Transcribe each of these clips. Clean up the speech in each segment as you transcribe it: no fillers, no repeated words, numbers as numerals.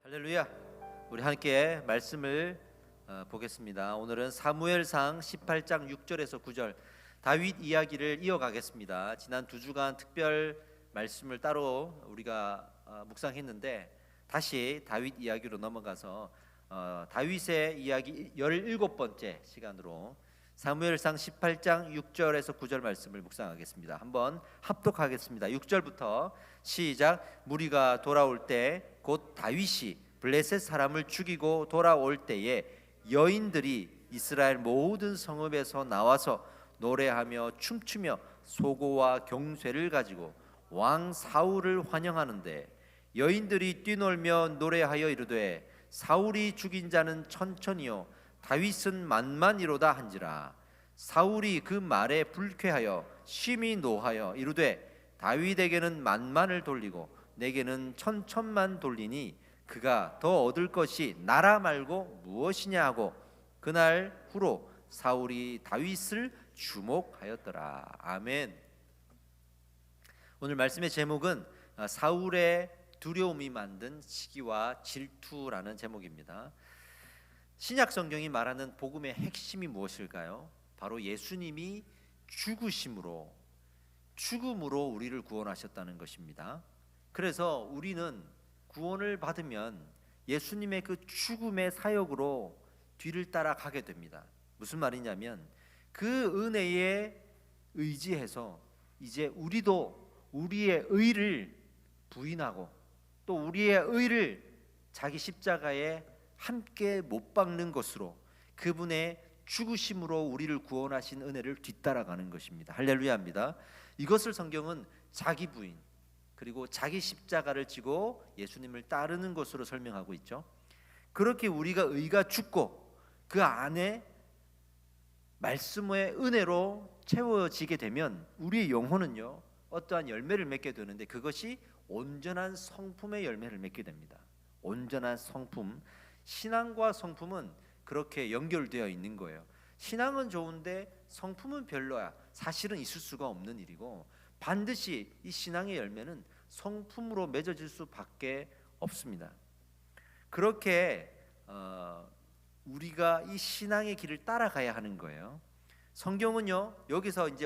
할렐루야. 우리 함께 말씀을 보겠습니다. 오늘은 사무엘상 18장 6절에서 9절 다윗 이야기를 이어가겠습니다. 지난 두 주간 특별 말씀을 따로 우리가 묵상했는데 다시 다윗 이야기로 넘어가서 다윗의 이야기 17번째 시간으로 사무엘상 18장 6절에서 9절 말씀을 묵상하겠습니다. 한번 합독하겠습니다. 6절부터 시작. 무리가 돌아올 때 곧 다윗이 블레셋 사람을 죽이고 돌아올 때에 여인들이 이스라엘 모든 성읍에서 나와서 노래하며 춤추며 소고와 경쇠를 가지고 왕 사울을 환영하는데 여인들이 뛰놀며 노래하여 이르되 사울이 죽인 자는 천천히요 다윗은 만만이로다 한지라. 사울이 그 말에 불쾌하여 심히 노하여 이르되 다윗에게는 만만을 돌리고 내게는 천천만 돌리니 그가 더 얻을 것이 나라 말고 무엇이냐 하고 그날 후로 사울이 다윗을 주목하였더라. 아멘. 오늘 말씀의 제목은 사울의 두려움이 만든 시기와 질투라는 제목입니다. 신약 성경이 말하는 복음의 핵심이 무엇일까요? 바로 예수님이 죽음으로 우리를 구원하셨다는 것입니다. 그래서 우리는 구원을 받으면 예수님의 그 죽음의 사역으로 뒤를 따라가게 됩니다. 무슨 말이냐면 그 은혜에 의지해서 이제 우리도 우리의 의를 부인하고 또 우리의 의를 자기 십자가에 함께 못 박는 것으로 그분의 죽으심으로 우리를 구원하신 은혜를 뒤따라가는 것입니다. 할렐루야입니다. 이것을 성경은 자기 부인 그리고 자기 십자가를 지고 예수님을 따르는 것으로 설명하고 있죠. 그렇게 우리가 의가 죽고 그 안에 말씀의 은혜로 채워지게 되면 우리의 영혼은요 어떠한 열매를 맺게 되는데 그것이 온전한 성품의 열매를 맺게 됩니다. 온전한 성품. 신앙과 성품은 그렇게 연결되어 있는 거예요. 신앙은 좋은데 성품은 별로야. 사실은 있을 수가 없는 일이고 반드시 이 신앙의 열매는 성품으로 맺어질 수밖에 없습니다. 그렇게 우리가 이 신앙의 길을 따라가야 하는 거예요. 성경은요 여기서 이제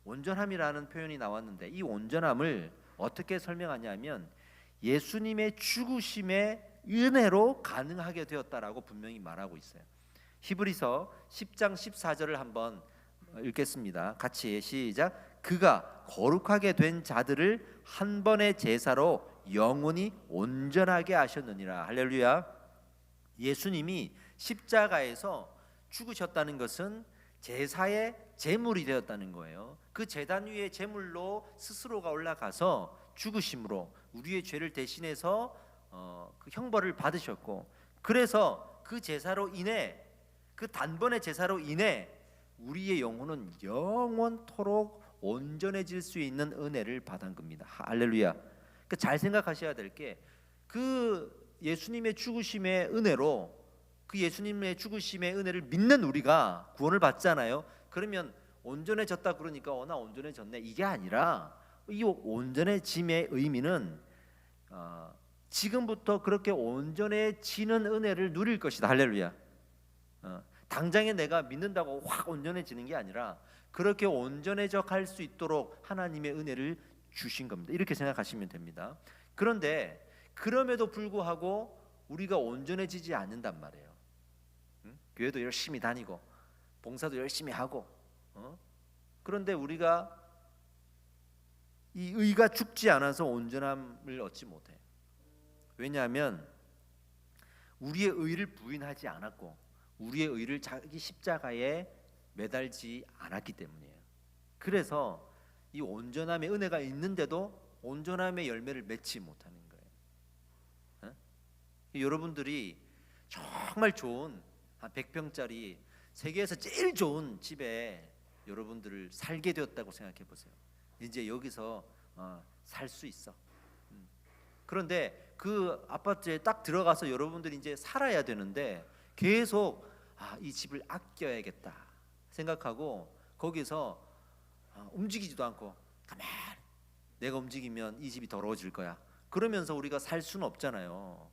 온전함이라는 표현이 나왔는데 이 온전함을 어떻게 설명하냐면 예수님의 죽으심의 은혜로 가능하게 되었다라고 분명히 말하고 있어요. 히브리서 10장 14절을 한번 읽겠습니다. 같이 시작. 그가 거룩하게 된 자들을 한 번의 제사로 영원히 온전하게 하셨느니라. 할렐루야. 예수님이 십자가에서 죽으셨다는 것은 제사의 제물이 되었다는 거예요. 그 제단 위에 제물로 스스로가 올라가서 죽으심으로 우리의 죄를 대신해서 그 형벌을 받으셨고 그래서 그 제사로 인해 그 단번의 제사로 인해 우리의 영혼은 영원토록 온전해질 수 있는 은혜를 받은 겁니다. 할렐루야. 그러니까 잘 생각하셔야 될 게 그 예수님의 죽으심의 은혜로 그 예수님의 죽으심의 은혜를 믿는 우리가 구원을 받잖아요. 그러면 온전해졌다 그러니까 나 온전해졌네 이게 아니라 이 온전해짐의 의미는 지금부터 그렇게 온전해지는 은혜를 누릴 것이다. 할렐루야. 당장에 내가 믿는다고 확 온전해지는 게 아니라 그렇게 온전해져 갈 수 있도록 하나님의 은혜를 주신 겁니다. 이렇게 생각하시면 됩니다. 그런데 그럼에도 불구하고 우리가 온전해지지 않는단 말이에요. 교회도 열심히 다니고 봉사도 열심히 하고 그런데 우리가 이 의가 죽지 않아서 온전함을 얻지 못해요. 왜냐하면 우리의 의를 부인하지 않았고 우리의 의를 자기 십자가에 매달지 않았기 때문이에요. 그래서 이 온전함의 은혜가 있는데도 온전함의 열매를 맺지 못하는 거예요. 여러분들이 정말 좋은 한 100평짜리 세계에서 제일 좋은 집에 여러분들을 살게 되었다고 생각해 보세요. 이제 여기서 살 수 있어. 그런데 그 아파트에 딱 들어가서 여러분들이 이제 살아야 되는데 계속 이 집을 아껴야겠다 생각하고 거기서 움직이지도 않고 가만히 내가 움직이면 이 집이 더러워질 거야. 그러면서 우리가 살 수는 없잖아요.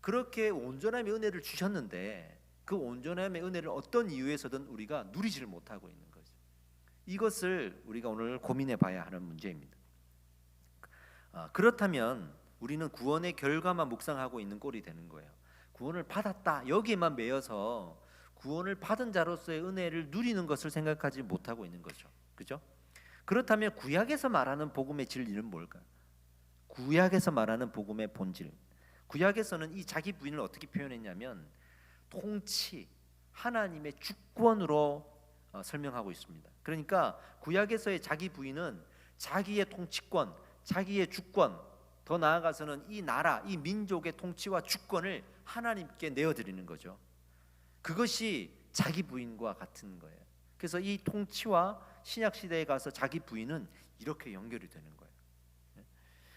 그렇게 온전함의 은혜를 주셨는데 그 온전함의 은혜를 어떤 이유에서든 우리가 누리지를 못하고 있는 거죠. 이것을 우리가 오늘 고민해 봐야 하는 문제입니다. 그렇다면 우리는 구원의 결과만 묵상하고 있는 꼴이 되는 거예요. 구원을 받았다 여기에만 매여서 구원을 받은 자로서의 은혜를 누리는 것을 생각하지 못하고 있는 거죠. 그죠? 그렇다면 구약에서 말하는 복음의 진리는 뭘까요? 구약에서 말하는 복음의 본질. 구약에서는 이 자기 부인을 어떻게 표현했냐면 통치, 하나님의 주권으로 설명하고 있습니다. 그러니까 구약에서의 자기 부인은 자기의 통치권, 자기의 주권, 더 나아가서는 이 나라, 이 민족의 통치와 주권을 하나님께 내어드리는 거죠. 그것이 자기 부인과 같은 거예요. 그래서 이 통치와 신약 시대에 가서 자기 부인은 이렇게 연결이 되는 거예요.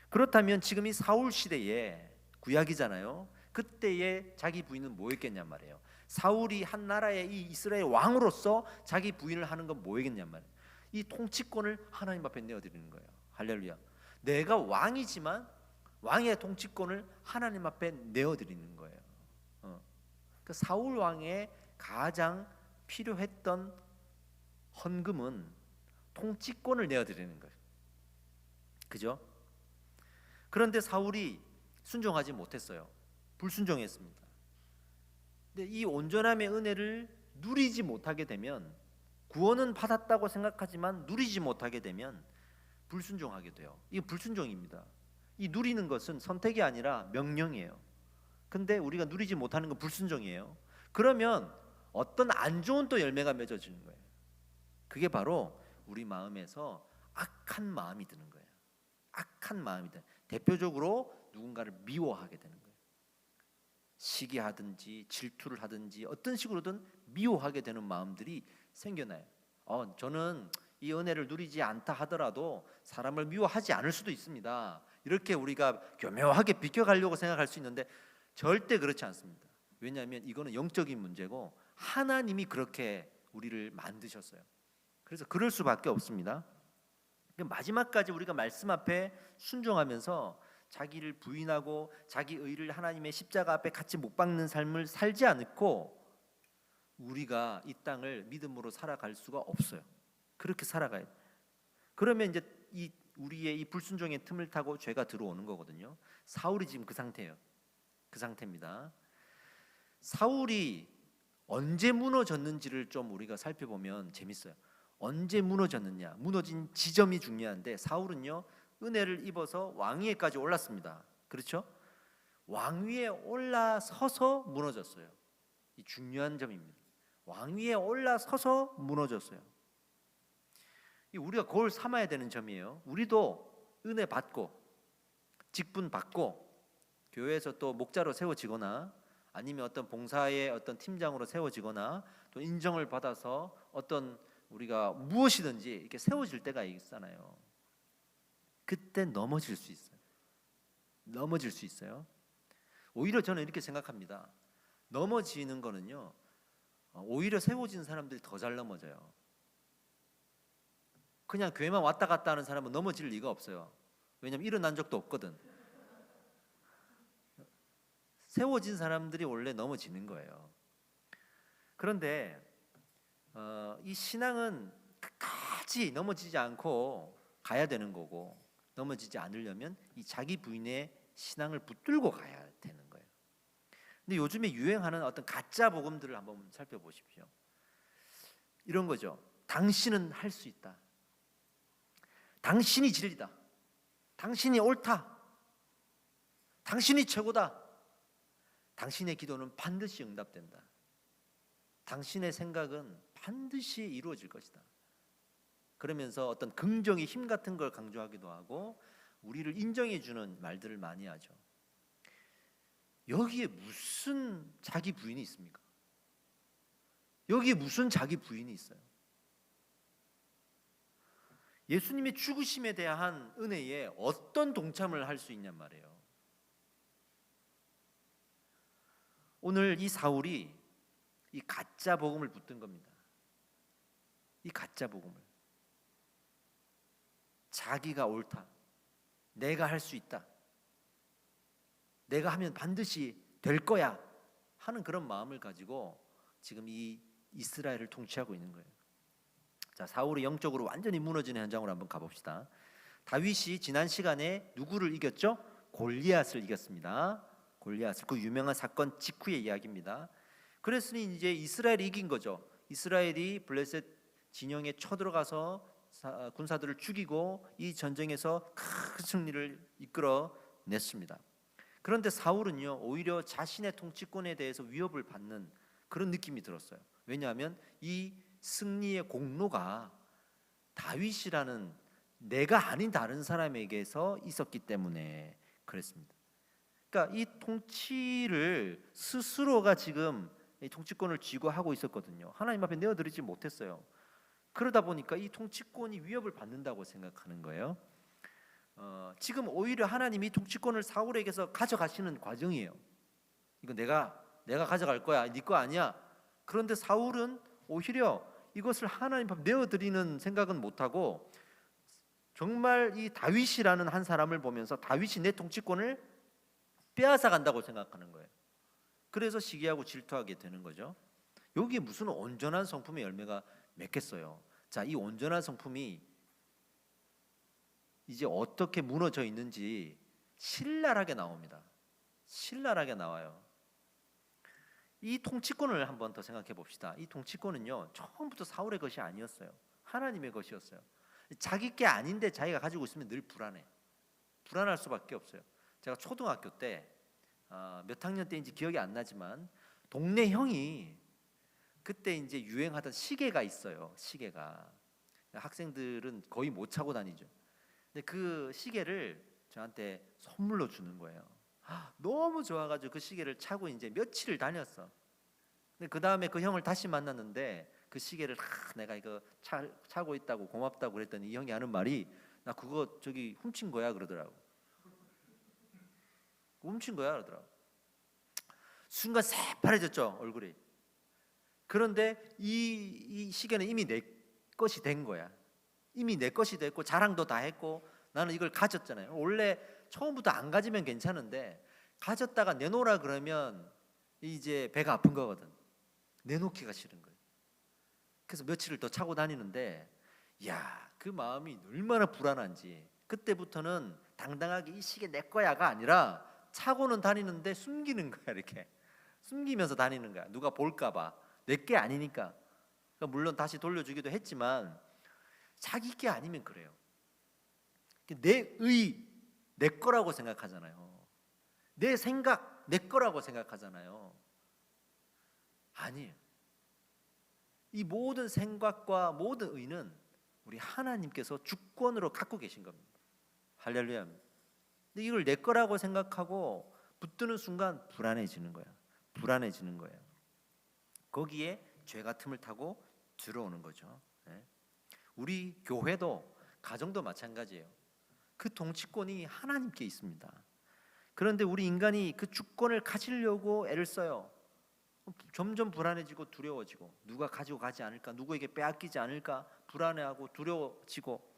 그렇다면 지금 이 사울 시대에 구약이잖아요. 그때의 자기 부인은 뭐였겠냔 말이에요. 사울이 한 나라의 이 이스라엘 왕으로서 자기 부인을 하는 건 뭐였겠냔 말이에요. 이 통치권을 하나님 앞에 내어드리는 거예요. 할렐루야. 내가 왕이지만 왕의 통치권을 하나님 앞에 내어드리는 거예요. 그 사울 왕의 가장 필요했던 헌금은 통치권을 내어드리는 거예요. 그죠? 그런데 사울이 순종하지 못했어요. 불순종했습니다. 근데 이 온전함의 은혜를 누리지 못하게 되면, 구원은 받았다고 생각하지만 누리지 못하게 되면 불순종하게 돼요. 이게 불순종입니다. 이 누리는 것은 선택이 아니라 명령이에요. 근데 우리가 누리지 못하는 건 불순종이에요. 그러면 어떤 안 좋은 또 열매가 맺어지는 거예요. 그게 바로 우리 마음에서 악한 마음이 드는 거예요. 악한 마음이 드. 대표적으로 누군가를 미워하게 되는 거예요. 시기하든지 질투를 하든지 어떤 식으로든 미워하게 되는 마음들이 생겨나요. 저는 이 은혜를 누리지 않다 하더라도 사람을 미워하지 않을 수도 있습니다. 이렇게 우리가 교묘하게 비껴가려고 생각할 수 있는데 절대 그렇지 않습니다. 왜냐하면 이거는 영적인 문제고 하나님이 그렇게 우리를 만드셨어요. 그래서 그럴 수밖에 없습니다. 마지막까지 우리가 말씀 앞에 순종하면서 자기를 부인하고 자기 의를 하나님의 십자가 앞에 같이 못 박는 삶을 살지 않고 우리가 이 땅을 믿음으로 살아갈 수가 없어요. 그렇게 살아가요. 그러면 이제 우리의 이 불순종의 틈을 타고 죄가 들어오는 거거든요. 사울이 지금 그 상태예요. 그 상태입니다. 사울이 언제 무너졌는지를 좀 우리가 살펴보면 재밌어요. 언제 무너졌느냐, 무너진 지점이 중요한데 사울은요 은혜를 입어서 왕위에까지 올랐습니다. 그렇죠? 왕위에 올라서서 무너졌어요. 이 중요한 점입니다. 왕위에 올라서서 무너졌어요. 우리가 그걸 삼아야 되는 점이에요. 우리도 은혜 받고 직분 받고 교회에서 또 목자로 세워지거나 아니면 어떤 봉사의 어떤 팀장으로 세워지거나 또 인정을 받아서 어떤 우리가 무엇이든지 이렇게 세워질 때가 있잖아요. 그때 넘어질 수 있어요. 넘어질 수 있어요. 오히려 저는 이렇게 생각합니다. 넘어지는 거는요 오히려 세워진 사람들이 더 잘 넘어져요. 그냥 교회만 왔다 갔다 하는 사람은 넘어질 리가 없어요. 왜냐하면 일어난 적도 없거든. 세워진 사람들이 원래 넘어지는 거예요. 그런데 이 신앙은 끝까지 넘어지지 않고 가야 되는 거고, 넘어지지 않으려면 이 자기 부인의 신앙을 붙들고 가야 되는 거예요. 근데 요즘에 유행하는 어떤 가짜 복음들을 한번 살펴보십시오. 이런 거죠. 당신은 할 수 있다. 당신이 진리다. 당신이 옳다. 당신이 최고다. 당신의 기도는 반드시 응답된다. 당신의 생각은 반드시 이루어질 것이다. 그러면서 어떤 긍정의 힘 같은 걸 강조하기도 하고 우리를 인정해 주는 말들을 많이 하죠. 여기에 무슨 자기 부인이 있습니까? 여기에 무슨 자기 부인이 있어요? 예수님의 죽으심에 대한 은혜에 어떤 동참을 할 수 있냔 말이에요. 오늘 이 사울이 이 가짜 복음을 붙든 겁니다. 이 가짜 복음을. 자기가 옳다. 내가 할 수 있다. 내가 하면 반드시 될 거야 하는 그런 마음을 가지고 지금 이 이스라엘을 통치하고 있는 거예요. 자, 사울이 영적으로 완전히 무너지는 현장으로 한번 가봅시다. 다윗이 지난 시간에 누구를 이겼죠? 골리앗을 이겼습니다. 골리앗을, 그 유명한 사건 직후의 이야기입니다. 그랬으니 이제 이스라엘이 이긴 거죠. 이스라엘이 블레셋 진영에 쳐들어가서 군사들을 죽이고 이 전쟁에서 큰 승리를 이끌어냈습니다. 그런데 사울은요, 오히려 자신의 통치권에 대해서 위협을 받는 그런 느낌이 들었어요. 왜냐하면 이 승리의 공로가 다윗이라는 내가 아닌 다른 사람에게서 있었기 때문에 그랬습니다. 그러니까 이 통치를 스스로가 지금 이 통치권을 쥐고 하고 있었거든요. 하나님 앞에 내어드리지 못했어요. 그러다 보니까 이 통치권이 위협을 받는다고 생각하는 거예요. 지금 오히려 하나님이 통치권을 사울에게서 가져가시는 과정이에요. 이거 내가 가져갈 거야, 네 거 아니야. 그런데 사울은 오히려 이것을 하나님 앞에 내어드리는 생각은 못하고 정말 이 다윗이라는 한 사람을 보면서 다윗이 내 통치권을 빼앗아 간다고 생각하는 거예요. 그래서 시기하고 질투하게 되는 거죠. 여기에 무슨 온전한 성품의 열매가 맺겠어요. 자, 이 온전한 성품이 이제 어떻게 무너져 있는지 신랄하게 나옵니다. 신랄하게 나와요. 이 통치권을 한번 더 생각해 봅시다. 이 통치권은요, 처음부터 사울의 것이 아니었어요. 하나님의 것이었어요. 자기 게 아닌데 자기가 가지고 있으면 늘 불안해. 불안할 수밖에 없어요. 제가 초등학교 때 몇 학년 때인지 기억이 안 나지만 동네 형이 그때 이제 유행하던 시계가 있어요. 시계가 학생들은 거의 못 차고 다니죠. 근데 그 시계를 저한테 선물로 주는 거예요. 너무 좋아가지고 그 시계를 차고 이제 며칠을 다녔어. 근데 그 다음에 그 형을 다시 만났는데 그 시계를 내가 이거 차고 있다고 고맙다고 그랬더니 이 형이 하는 말이 나 그거 저기 훔친 거야 그러더라고. 훔친 거야 그러더라고. 순간 새파래졌죠 얼굴이. 그런데 이 시계는 이미 내 것이 된 거야. 이미 내 것이 됐고 자랑도 다 했고 나는 이걸 가졌잖아요. 원래 처음부터 안 가지면 괜찮은데 가졌다가 내놓으라 그러면 이제 배가 아픈 거거든. 내놓기가 싫은 거예요. 그래서 며칠을 더 차고 다니는데 그 마음이 얼마나 불안한지 그때부터는 당당하게 이 시계 내 거야가 아니라 차고는 다니는데 숨기는 거야. 이렇게 숨기면서 다니는 거야. 누가 볼까 봐. 내 게 아니니까. 그러니까 물론 다시 돌려주기도 했지만 자기 게 아니면 그래요. 내 거라고 생각하잖아요. 내 생각 내 거라고 생각하잖아요. 아니에요. 이 모든 생각과 모든 의는 우리 하나님께서 주권으로 갖고 계신 겁니다. 할렐루야. 근데 이걸 내 거라고 생각하고 붙드는 순간 불안해지는 거야. 불안해지는 거예요. 거기에 죄가 틈을 타고 들어오는 거죠. 우리 교회도 가정도 마찬가지예요. 그 통치권이 하나님께 있습니다. 그런데 우리 인간이 그 주권을 가지려고 애를 써요. 점점 불안해지고 두려워지고 누가 가지고 가지 않을까, 누구에게 빼앗기지 않을까 불안해하고 두려워지고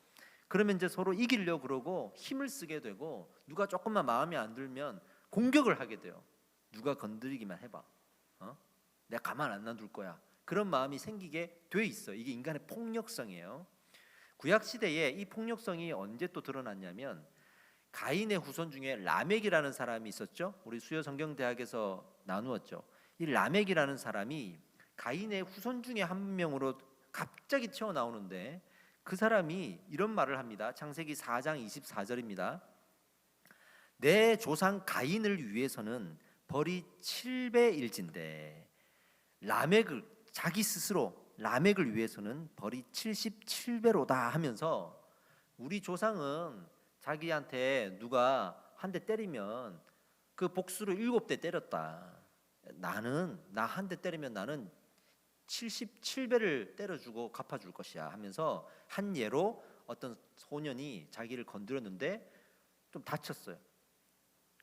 그러면 이제 서로 이기려고 그러고 힘을 쓰게 되고 누가 조금만 마음에 안 들면 공격을 하게 돼요. 누가 건드리기만 해봐. 내가 가만 안 놔둘 거야. 그런 마음이 생기게 돼 있어요. 이게 인간의 폭력성이에요. 구약 시대에 이 폭력성이 언제 또 드러났냐면 가인의 후손 중에 라멕이라는 사람이 있었죠. 우리 수요 성경 대학에서 나누었죠. 이 라멕이라는 사람이 가인의 후손 중에 한 명으로 갑자기 튀어나오는데 그 사람이 이런 말을 합니다. 창세기 4장 24절입니다. 내 조상 가인을 위해서는 벌이 7배일진데 라멕을 자기 스스로 라멕을 위해서는 벌이 77배로다 하면서 우리 조상은 자기한테 누가 한 대 때리면 그 복수로 7대 때렸다. 나는 나 한 대 때리면 나는 77배를 때려주고 갚아줄 것이야 하면서 한 예로 어떤 소년이 자기를 건드렸는데 좀 다쳤어요.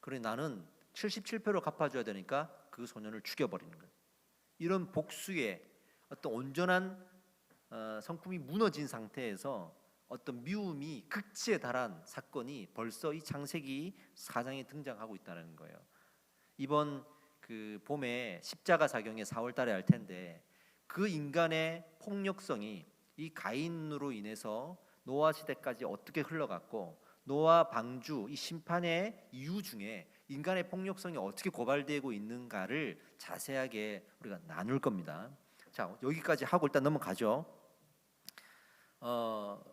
그래 나는 77배로 갚아줘야 되니까 그 소년을 죽여버리는 거예요. 이런 복수의 어떤 온전한 성품이 무너진 상태에서 어떤 미움이 극치에 달한 사건이 벌써 이 창세기 4장에 등장하고 있다는 거예요. 이번 그 봄에 십자가 사경에 4월 달에 할 텐데 그 인간의 폭력성이 이 가인으로 인해서 노아 시대까지 어떻게 흘러갔고 노아 방주 이 심판의 이유 중에 인간의 폭력성이 어떻게 고발되고 있는가를 자세하게 우리가 나눌 겁니다. 자, 여기까지 하고 일단 넘어가죠. 그러니까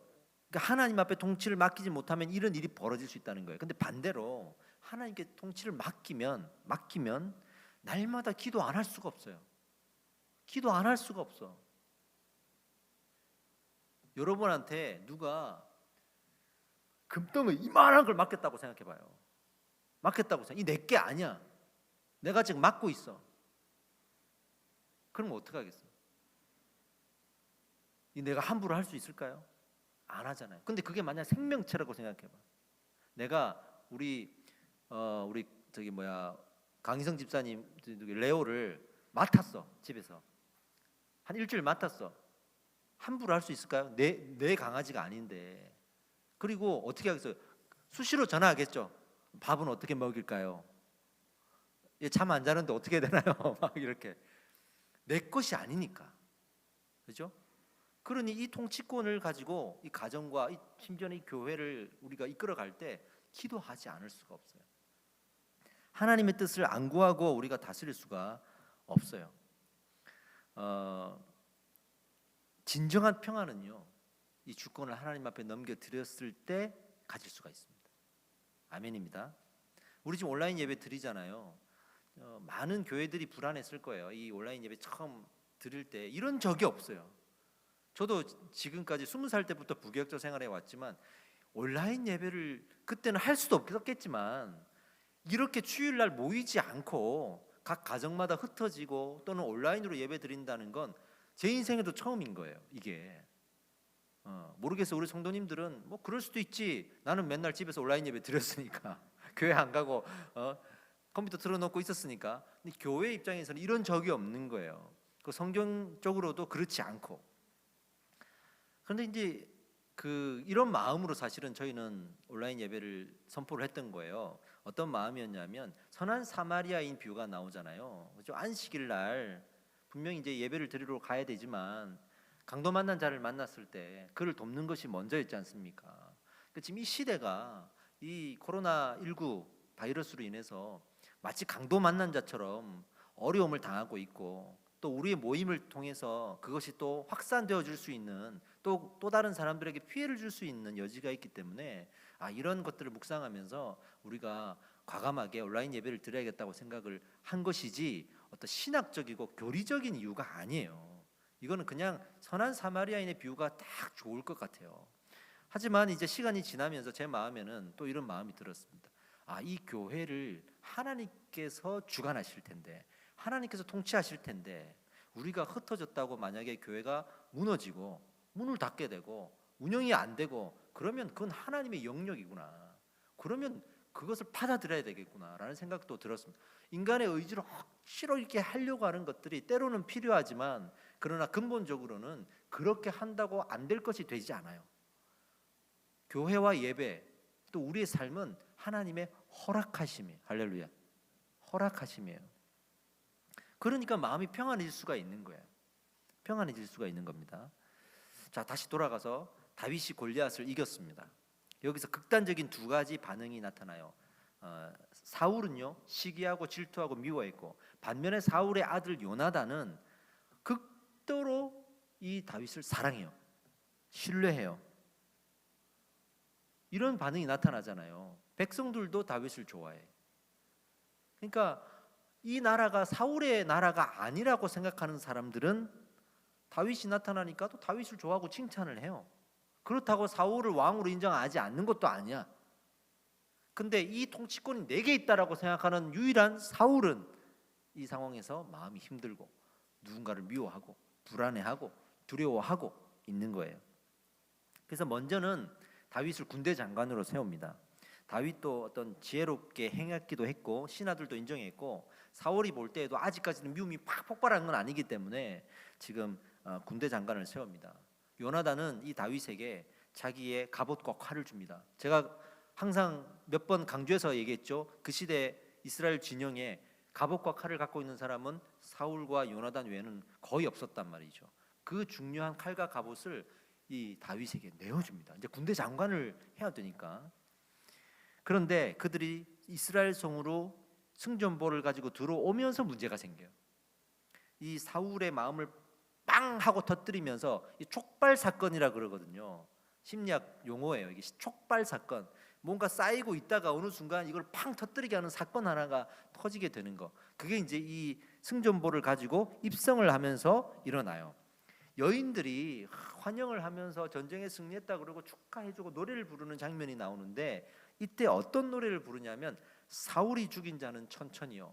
하나님 앞에 통치를 맡기지 못하면 이런 일이 벌어질 수 있다는 거예요. 근데 반대로 하나님께 통치를 맡기면 날마다 기도 안 할 수가 없어요. 기도 안 할 수가 없어. 여러분한테 누가 금덩이 이만한 걸 맡겼다고 생각해봐요. 맡겼다고 생각. 이 내게 아니야. 내가 지금 맡고 있어. 그럼 어떡하겠어? 이 내가 함부로 할 수 있을까요? 안 하잖아요. 근데 그게 만약 생명체라고 생각해봐. 내가 우리 저기 강희성 집사님 레오를 맡았어. 집에서 한 일주일 맡았어. 함부로 할 수 있을까요? 내 강아지가 아닌데. 그리고 어떻게 하겠어요? 수시로 전화하겠죠. 밥은 어떻게 먹일까요? 얘 잠 안 자는데 어떻게 해야 되나요? 막 이렇게. 내 것이 아니니까. 그렇죠? 그러니 이 통치권을 가지고 이 가정과 심지어는 이 교회를 우리가 이끌어갈 때 기도하지 않을 수가 없어요. 하나님의 뜻을 안 구하고 우리가 다스릴 수가 없어요. 진정한 평안은요, 이 주권을 하나님 앞에 넘겨드렸을 때 가질 수가 있습니다. 아멘입니다. 우리 지금 온라인 예배 드리잖아요. 많은 교회들이 불안했을 거예요. 이 온라인 예배 처음 드릴 때 이런 적이 없어요. 저도 지금까지 20살 때부터 부교역자 생활해 왔지만 온라인 예배를 그때는 할 수도 없겠지만 이렇게 주일날 모이지 않고 각 가정마다 흩어지고 또는 온라인으로 예배 드린다는 건 제 인생에도 처음인 거예요. 이게 모르겠어요. 우리 성도님들은 뭐 그럴 수도 있지. 나는 맨날 집에서 온라인 예배 드렸으니까 교회 안 가고 컴퓨터 틀어놓고 있었으니까. 근데 교회 입장에서는 이런 적이 없는 거예요. 그 성경적으로도 그렇지 않고. 그런데 이제 이런 마음으로 사실은 저희는 온라인 예배를 선포를 했던 거예요. 어떤 마음이었냐면 선한 사마리아인 비유가 나오잖아요. 그렇죠? 안식일 날 분명히 이제 예배를 드리러 가야 되지만 강도 만난 자를 만났을 때 그를 돕는 것이 먼저였지 않습니까? 그러니까 지금 이 시대가 이 코로나19 바이러스로 인해서 마치 강도 만난 자처럼 어려움을 당하고 있고 또 우리의 모임을 통해서 그것이 또 확산되어 줄 수 있는 또 다른 사람들에게 피해를 줄 수 있는 여지가 있기 때문에 이런 것들을 묵상하면서 우리가 과감하게 온라인 예배를 드려야겠다고 생각을 한 것이지 어떤 신학적이고 교리적인 이유가 아니에요. 이거는 그냥 선한 사마리아인의 비유가 딱 좋을 것 같아요. 하지만 이제 시간이 지나면서 제 마음에는 또 이런 마음이 들었습니다. 이 교회를 하나님께서 주관하실 텐데 하나님께서 통치하실 텐데 우리가 흩어졌다고 만약에 교회가 무너지고 문을 닫게 되고 운영이 안 되고 그러면 그건 하나님의 영역이구나. 그러면 그것을 받아들여야 되겠구나라는 생각도 들었습니다. 인간의 의지로 억지로 이렇게 하려고 하는 것들이 때로는 필요하지만 그러나 근본적으로는 그렇게 한다고 안 될 것이 되지 않아요. 교회와 예배 또 우리의 삶은 하나님의 허락하심이에요. 할렐루야. 허락하심이에요. 그러니까 마음이 평안해질 수가 있는 거예요. 평안해질 수가 있는 겁니다. 자, 다시 돌아가서 다윗이 골리앗을 이겼습니다. 여기서 극단적인 두 가지 반응이 나타나요. 사울은요 시기하고 질투하고 미워했고 반면에 사울의 아들 요나단은 극도로 이 다윗을 사랑해요. 신뢰해요. 이런 반응이 나타나잖아요. 백성들도 다윗을 좋아해. 그러니까 이 나라가 사울의 나라가 아니라고 생각하는 사람들은 다윗이 나타나니까 또 다윗을 좋아하고 칭찬을 해요. 그렇다고 사울을 왕으로 인정하지 않는 것도 아니야. 근데 이 통치권이 내게 있다라고 생각하는 유일한 사울은 이 상황에서 마음이 힘들고 누군가를 미워하고 불안해하고 두려워하고 있는 거예요. 그래서 먼저는 다윗을 군대 장관으로 세웁니다. 다윗도 어떤 지혜롭게 행했기도 했고 신하들도 인정했고 사울이 볼 때에도 아직까지는 미움이 팍 폭발한 건 아니기 때문에 지금 군대 장관을 세웁니다. 요나단은 이 다윗에게 자기의 갑옷과 칼을 줍니다. 제가 항상 몇 번 강조해서 얘기했죠. 그 시대 이스라엘 진영에 갑옷과 칼을 갖고 있는 사람은 사울과 요나단 외에는 거의 없었단 말이죠. 그 중요한 칼과 갑옷을 이 다윗에게 내어줍니다. 이제 군대 장관을 해야 되니까. 그런데 그들이 이스라엘 성으로 승전보를 가지고 들어오면서 문제가 생겨요. 이 사울의 마음을 빵 하고 터뜨리면서 이 촉발 사건이라 그러거든요. 심리학 용어예요. 이게 촉발 사건. 뭔가 쌓이고 있다가 어느 순간 이걸 팡 터뜨리게 하는 사건 하나가 터지게 되는 거. 그게 이제 이 승전보를 가지고 입성을 하면서 일어나요. 여인들이 환영을 하면서 전쟁에 승리했다 그러고 축하해주고 노래를 부르는 장면이 나오는데, 이때 어떤 노래를 부르냐면 사울이 죽인 자는 천천히요,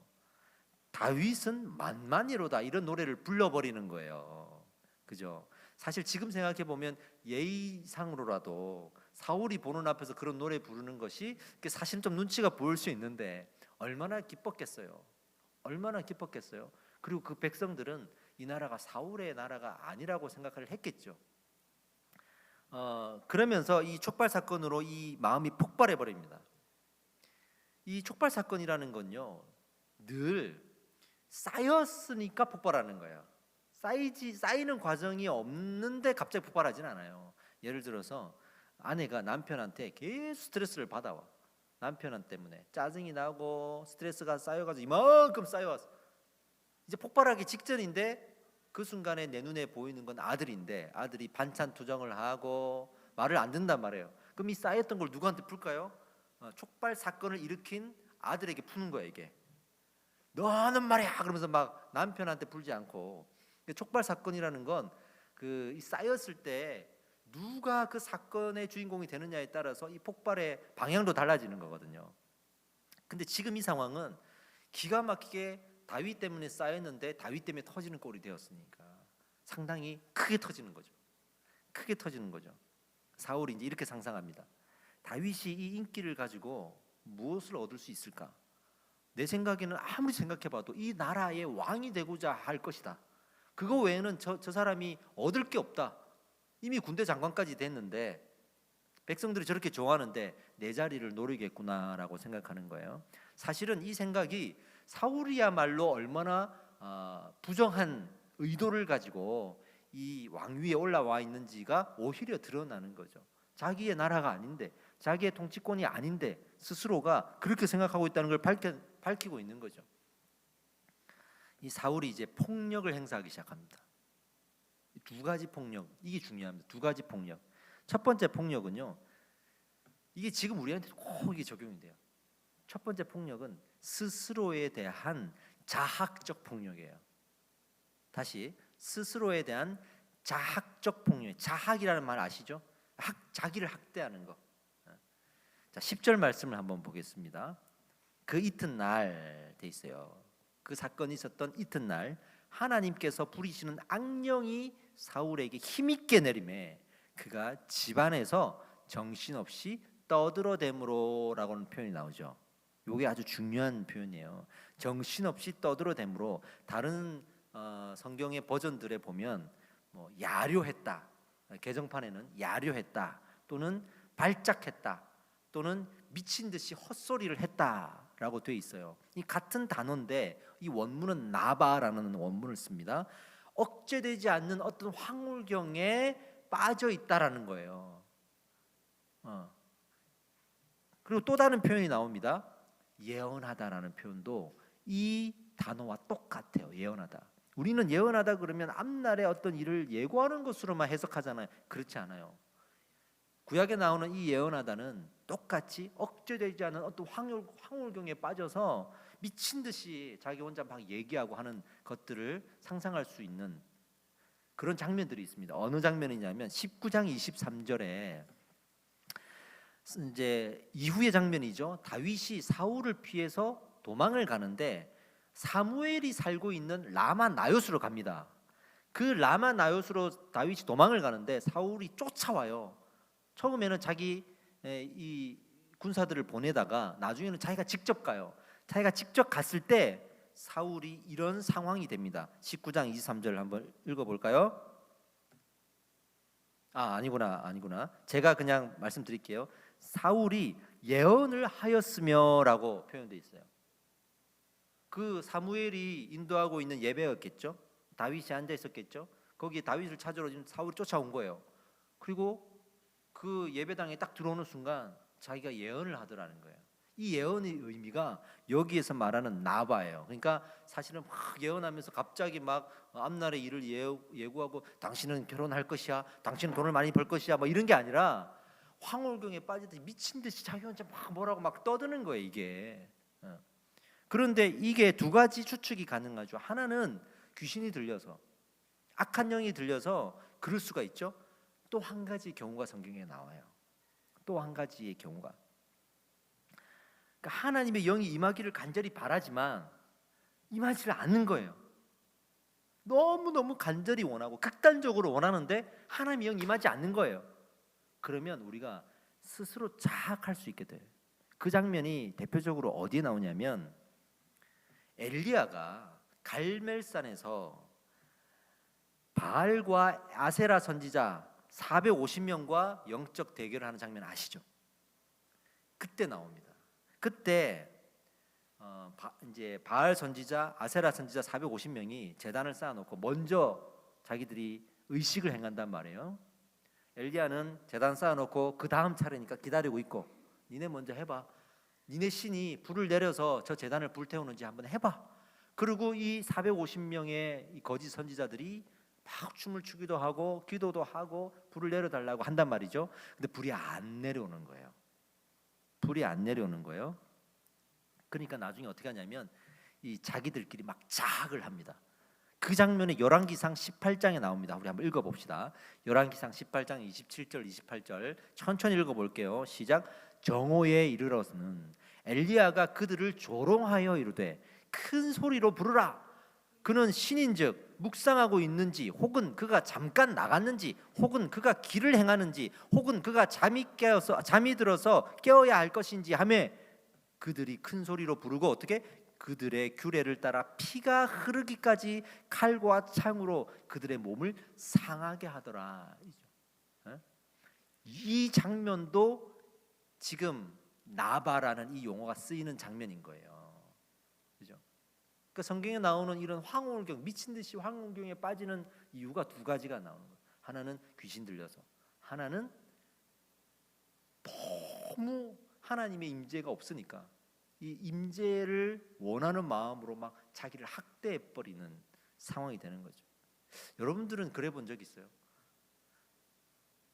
다윗은 만만이로다, 이런 노래를 불러버리는 거예요. 그죠? 사실 지금 생각해 보면 예의상으로라도 사울이 보는 앞에서 그런 노래 부르는 것이 사실 좀 눈치가 보일 수 있는데 얼마나 기뻤겠어요. 얼마나 기뻤겠어요. 그리고 그 백성들은 이 나라가 사울의 나라가 아니라고 생각을 했겠죠. 그러면서 이 촉발 사건으로 이 마음이 폭발해 버립니다. 이 촉발 사건이라는 건요, 늘 쌓였으니까 폭발하는 거예요. 쌓이는 과정이 없는데 갑자기 폭발하진 않아요. 예를 들어서 아내가 남편한테 계속 스트레스를 받아와. 남편 때문에 짜증이 나고 스트레스가 쌓여가지고 이만큼 쌓여왔어. 이제 폭발하기 직전인데 그 순간에 내 눈에 보이는 건 아들인데, 아들이 반찬 투정을 하고 말을 안 듣는단 말이에요. 그럼 이 쌓였던 걸 누구한테 풀까요? 촉발 사건을 일으킨 아들에게 푸는 거예요. 이게 너는 말이야 그러면서 막 남편한테 풀지 않고, 촉발 사건이라는 건 그 쌓였을 때 누가 그 사건의 주인공이 되느냐에 따라서 이 폭발의 방향도 달라지는 거거든요. 근데 지금 이 상황은 기가 막히게 다윗 때문에 쌓였는데 다윗 때문에 터지는 꼴이 되었으니까 상당히 크게 터지는 거죠. 크게 터지는 거죠. 사울이 이제 이렇게 상상합니다. 다윗이 이 인기를 가지고 무엇을 얻을 수 있을까? 내 생각에는 아무리 생각해봐도 이 나라의 왕이 되고자 할 것이다. 그거 외에는 저 사람이 얻을 게 없다. 이미 군대 장관까지 됐는데 백성들이 저렇게 좋아하는데 내 자리를 노리겠구나라고 생각하는 거예요. 사실은 이 생각이 사울이야말로 얼마나 부정한 의도를 가지고 이 왕위에 올라와 있는지가 오히려 드러나는 거죠. 자기의 나라가 아닌데, 자기의 통치권이 아닌데 스스로가 그렇게 생각하고 있다는 걸 밝히고 있는 거죠. 이 사울이 이제 폭력을 행사하기 시작합니다. 두 가지 폭력, 이게 중요합니다. 두 가지 폭력. 첫 번째 폭력은요, 이게 지금 우리한테 꼭 이게 적용이 돼요. 첫 번째 폭력은 스스로에 대한 자학적 폭력이에요. 다시, 스스로에 대한 자학적 폭력. 자학이라는 말 아시죠? 자기를 학대하는 거. 자, 10절 말씀을 한번 보겠습니다. 그 이튿날 돼 있어요. 그 사건이 있었던 이튿날 하나님께서 부리시는 악령이 사울에게 힘있게 내림에 그가 집안에서 정신없이 떠들어대므로라고는 표현이 나오죠. 이게 아주 중요한 표현이에요. 정신없이 떠들어대므로. 다른 성경의 버전들에 보면 뭐 야료했다, 개정판에는 야료했다, 또는 발작했다, 또는 미친 듯이 헛소리를 했다라고 돼 있어요. 이 같은 단어인데 이 원문은 나바라는 원문을 씁니다. 억제되지 않는 어떤 황홀경에 빠져 있다라는 거예요. 그리고 또 다른 표현이 나옵니다. 예언하다라는 표현도 이 단어와 똑같아요. 예언하다. 우리는 예언하다 그러면 앞날의 어떤 일을 예고하는 것으로만 해석하잖아요. 그렇지 않아요. 구약에 나오는 이 예언하다는 똑같이 억제되지 않은 어떤 황홀경에 빠져서 미친 듯이 자기 혼자 막 얘기하고 하는 것들을 상상할 수 있는 그런 장면들이 있습니다. 어느 장면이냐면 19장 23절에 이제 이후의 장면이죠. 다윗이 사울을 피해서 도망을 가는데 사무엘이 살고 있는 라마 나요스로 갑니다. 그 라마 나요스로 다윗이 도망을 가는데 사울이 쫓아와요. 처음에는 자기 이 군사들을 보내다가 나중에는 자기가 직접 가요. 자기가 직접 갔을 때 사울이 이런 상황이 됩니다. 19장 23절 한번 읽어볼까요? 아니구나. 제가 그냥 말씀드릴게요. 사울이 예언을 하였으며라고 표현되어 있어요. 그 사무엘이 인도하고 있는 예배였겠죠. 다윗이 앉아 있었겠죠. 거기에 다윗을 찾으러 지금 사울이 쫓아온 거예요. 그리고 그 예배당에 딱 들어오는 순간 자기가 예언을 하더라는 거예요. 이 예언의 의미가 여기에서 말하는 나바예요. 그러니까 사실은 막 예언하면서 갑자기 막 앞날의 일을 예고하고 당신은 결혼할 것이야, 당신은 돈을 많이 벌 것이야, 뭐 이런 게 아니라 황홀경에 빠지듯이 미친 듯이 자기 혼자 막 뭐라고 막 떠드는 거예요, 이게. 그런데 이게 두 가지 추측이 가능하죠. 하나는 귀신이 들려서, 악한 영이 들려서 그럴 수가 있죠. 또 한 가지 경우가 성경에 나와요. 또 한 가지의 경우가, 그러니까 하나님의 영이 임하기를 간절히 바라지만 임하지를 않는 거예요. 너무너무 간절히 원하고 극단적으로 원하는데 하나님의 영이 임하지 않는 거예요. 그러면 우리가 스스로 자학할 수 있게 돼요. 그 장면이 대표적으로 어디에 나오냐면 엘리야가 갈멜산에서 바알과 아세라 선지자 450명과 영적 대결을 하는 장면 아시죠? 그때 나옵니다. 그때 이제 바알 선지자, 아세라 선지자 450명이 제단을 쌓아놓고 먼저 자기들이 의식을 행한단 말이에요. 엘리야는 제단 쌓아놓고 그 다음 차례니까 기다리고 있고, 니네 먼저 해봐. 니네 신이 불을 내려서 저 제단을 불태우는지 한번 해봐. 그리고 이 450명의 이 거짓 선지자들이 막 춤을 추기도 하고 기도도 하고 불을 내려달라고 한단 말이죠. 근데 불이 안 내려오는 거예요. 불이 안 내려오는 거예요. 그러니까 나중에 어떻게 하냐면 이 자기들끼리 막 자학을 합니다. 그 장면이 열왕기상 18장에 나옵니다. 우리 한번 읽어봅시다. 열왕기상 18장 27절 28절 천천히 읽어볼게요. 시작. 정오에 이르러서는 엘리야가 그들을 조롱하여 이르되 큰 소리로 부르라. 그는 신인즉 묵상하고 있는지, 혹은 그가 잠깐 나갔는지, 혹은 그가 길을 행하는지, 혹은 그가 잠이 들어서 깨어야 할 것인지 하며 그들이 큰 소리로 부르고 어떻게 그들의 규례를 따라 피가 흐르기까지 칼과 창으로 그들의 몸을 상하게 하더라. 이 장면도 지금 나바라는 이 용어가 쓰이는 장면인 거예요. 그죠? 그러니까 성경에 나오는 이런 황홀경, 미친 듯이 황홀경에 빠지는 이유가 두 가지가 나오는 거예요. 하나는 귀신 들려서, 하나는 너무 하나님의 임재가 없으니까 이 임재를 원하는 마음으로 막 자기를 학대해 버리는 상황이 되는 거죠. 여러분들은 그래 본 적 있어요?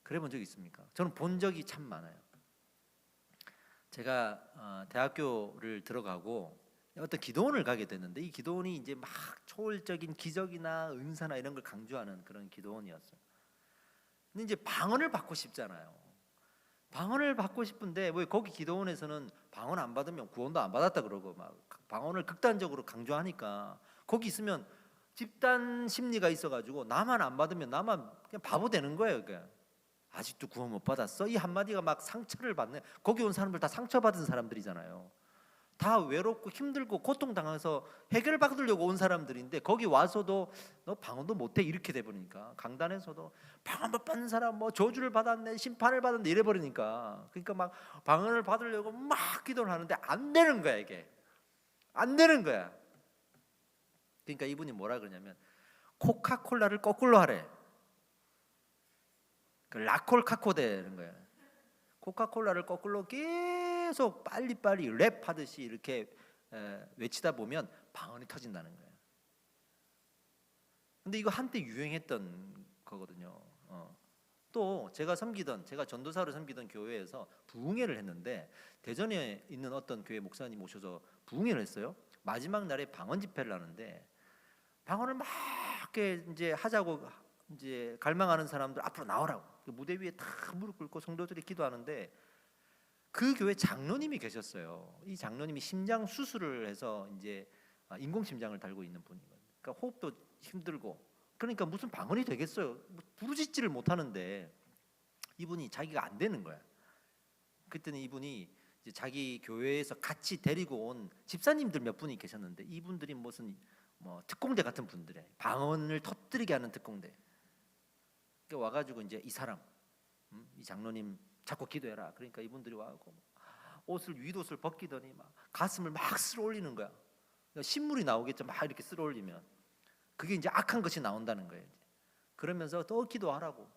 그래 본 적 있습니까? 저는 본 적이 참 많아요. 제가 대학교를 들어가고 어떤 기도원을 가게 됐는데, 이 기도원이 이제 막 초월적인 기적이나 은사나 이런 걸 강조하는 그런 기도원이었어요. 근데 이제 방언을 받고 싶잖아요. 방언을 받고 싶은데 왜 거기 기도원에서는 방언 안 받으면 구원도 안 받았다 그러고 막 방언을 극단적으로 강조하니까 거기 있으면 집단 심리가 있어가지고 나만 안 받으면 나만 그냥 바보 되는 거예요. 그러니까 아직도 구원 못 받았어? 이 한마디가 막 상처를 받네. 거기 온 사람들 다 상처받은 사람들이잖아요. 다 외롭고 힘들고 고통당해서 해결받으려고 온 사람들인데 거기 와서도 너 방언도 못해 이렇게 돼버리니까, 강단에서도 방언 못 받는 사람 뭐 저주를 받았네, 심판을 받았네 이래버리니까, 그러니까 막 방언을 받으려고 막 기도를 하는데 안 되는 거야. 이게 안 되는 거야. 그러니까 이분이 뭐라 그러냐면 코카콜라를 거꾸로 하래. 그 라콜카코 되는 거야. 코카콜라를 거꾸로 계속 빨리빨리 랩하듯이 이렇게 외치다 보면 방언이 터진다는 거예요. 근데 이거 한때 유행했던 거거든요. 또 제가 전도사로 섬기던 교회에서 부흥회를 했는데, 대전에 있는 어떤 교회 목사님 오셔서 부흥회를 했어요. 마지막 날에 방언 집회를 하는데 방언을 막 이제 하자고 이제 갈망하는 사람들 앞으로 나오라고 무대 위에 다 무릎 꿇고 성도들이 기도하는데, 그 교회 장로님이 계셨어요. 이 장로님이 심장 수술을 해서 이제 인공 심장을 달고 있는 분이거든요. 그러니까 호흡도 힘들고, 그러니까 무슨 방언이 되겠어요. 부르짖지를 못하는데 이분이 자기가 안 되는 거야. 그때는 이분이 이제 자기 교회에서 같이 데리고 온 집사님들 몇 분이 계셨는데, 이분들이 무슨 뭐 특공대 같은 분들에 방언을 터뜨리게 하는 특공대. 그러니까 와가지고 이제 이 사람, 이 장로님 자꾸 기도해라. 그러니까 이분들이 와고 윗옷을 벗기더니 막 가슴을 막 쓸어 올리는 거야. 그러니까 신물이 나오겠죠. 막 이렇게 쓸어 올리면 그게 이제 악한 것이 나온다는 거예요. 그러면서 더 기도하라고.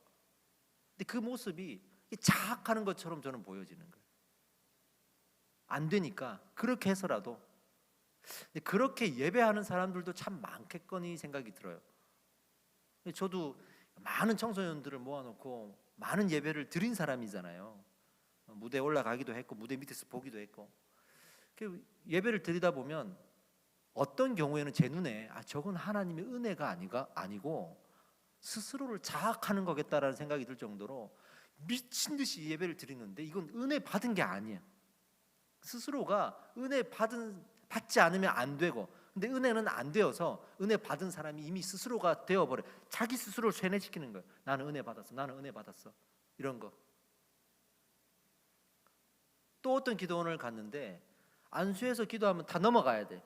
근데 그 모습이 자학하는 것처럼 저는 보여지는 거예요. 안 되니까 그렇게 해서라도. 근데 그렇게 예배하는 사람들도 참 많겠거니 생각이 들어요. 저도 많은 청소년들을 모아놓고 많은 예배를 드린 사람이잖아요. 무대에 올라가기도 했고 무대 밑에서 보기도 했고. 예배를 드리다 보면 어떤 경우에는 제 눈에 저건 하나님의 은혜가 아니고 스스로를 자학하는 거겠다라는 생각이 들 정도로 미친 듯이 예배를 드리는데 이건 은혜 받은 게 아니에요. 스스로가 은혜 받지 않으면 안 되고, 근데 은혜는 안 되어서 은혜 받은 사람이 이미 스스로가 되어버려. 자기 스스로를 쇠뇌시키는 거예요. 나는 은혜 받았어, 나는 은혜 받았어, 이런 거. 또 어떤 기도원을 갔는데 안수해서 기도하면 다 넘어가야 돼.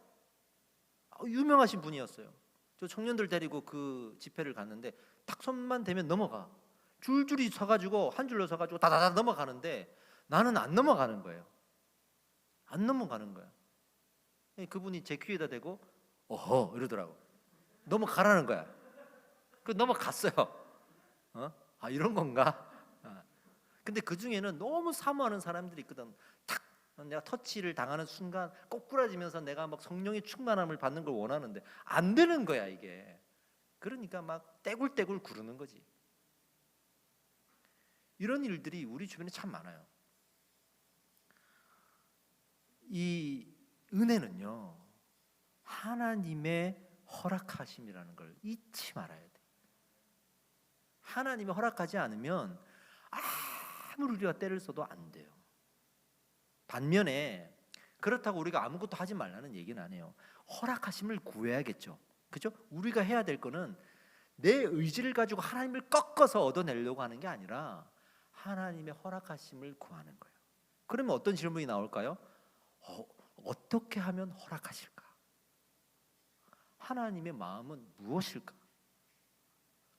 유명하신 분이었어요. 저 청년들 데리고 그 집회를 갔는데 딱 손만 대면 넘어가. 줄줄이 서가지고 한 줄로 서가지고 다다다 넘어가는데 나는 안 넘어가는 거예요. 안 넘어가는 거야. 그분이 제 귀에다 대고 어허 이러더라고. 넘어가라는 거야. 그 넘어갔어요. 이런 건가? 근데 그 중에는 너무 사모하는 사람들이 있거든. 탁 내가 터치를 당하는 순간 꼬꾸라지면서 내가 막 성령의 충만함을 받는 걸 원하는데 안 되는 거야 이게. 그러니까 막 떼굴떼굴 구르는 거지. 이런 일들이 우리 주변에 참 많아요. 이 은혜는요 하나님의 허락하심이라는 걸 잊지 말아야 돼. 하나님이 허락하지 않으면 아무리 우리가 때를 써도 안 돼요. 반면에 그렇다고 우리가 아무것도 하지 말라는 얘기는 안 해요. 허락하심을 구해야겠죠. 그죠? 우리가 해야 될 거는 내 의지를 가지고 하나님을 꺾어서 얻어내려고 하는 게 아니라 하나님의 허락하심을 구하는 거예요. 그러면 어떤 질문이 나올까요? 어떻게 하면 허락하실까? 하나님의 마음은 무엇일까?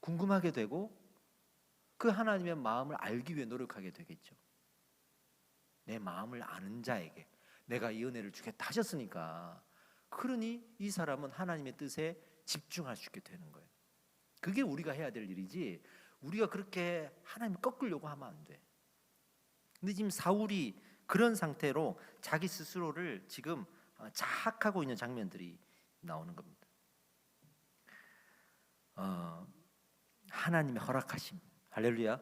궁금하게 되고 그 하나님의 마음을 알기 위해 노력하게 되겠죠. 내 마음을 아는 자에게 내가 이 은혜를 주겠다 하셨으니까, 그러니 이 사람은 하나님의 뜻에 집중할 수 있게 되는 거예요. 그게 우리가 해야 될 일이지 우리가 그렇게 하나님을 꺾으려고 하면 안 돼. 근데 지금 사울이 그런 상태로 자기 스스로를 지금 자학하고 있는 장면들이 나오는 겁니다. 하나님의 허락하심, 할렐루야.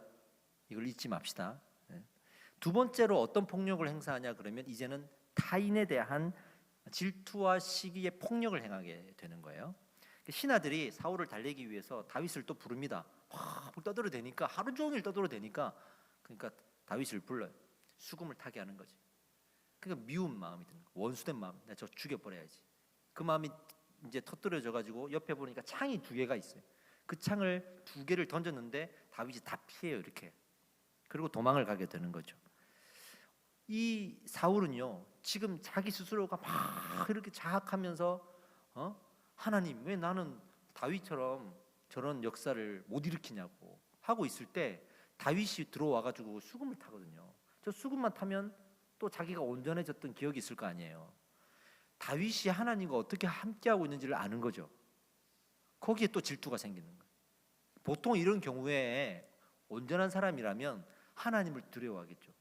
이걸 잊지 맙시다. 두 번째로 어떤 폭력을 행사하냐 그러면 이제는 타인에 대한 질투와 시기의 폭력을 행하게 되는 거예요. 신하들이 사울을 달래기 위해서 다윗을 또 부릅니다. 떠들어대니까 하루 종일 떠들어대니까 그러니까 다윗을 불러요. 수금을 타게 하는 거지. 그러니까 미운 마음이 드는 거예요. 원수된 마음. 내가 저 죽여버려야지. 그 마음이 이제 터뜨려져 가지고 옆에 보니까 창이 두 개가 있어요. 그 창을 두 개를 던졌는데 다윗이 다 피해요 이렇게. 그리고 도망을 가게 되는 거죠. 이 사울은요 지금 자기 스스로가 막 이렇게 자학하면서 하나님 왜 나는 다윗처럼 저런 역사를 못 일으키냐고 하고 있을 때 다윗이 들어와가지고 수금을 타거든요. 저 수금만 타면 또 자기가 온전해졌던 기억이 있을 거 아니에요. 다윗이 하나님과 어떻게 함께하고 있는지를 아는 거죠. 거기에 또 질투가 생기는 거예요. 보통 이런 경우에 온전한 사람이라면 하나님을 두려워하겠죠.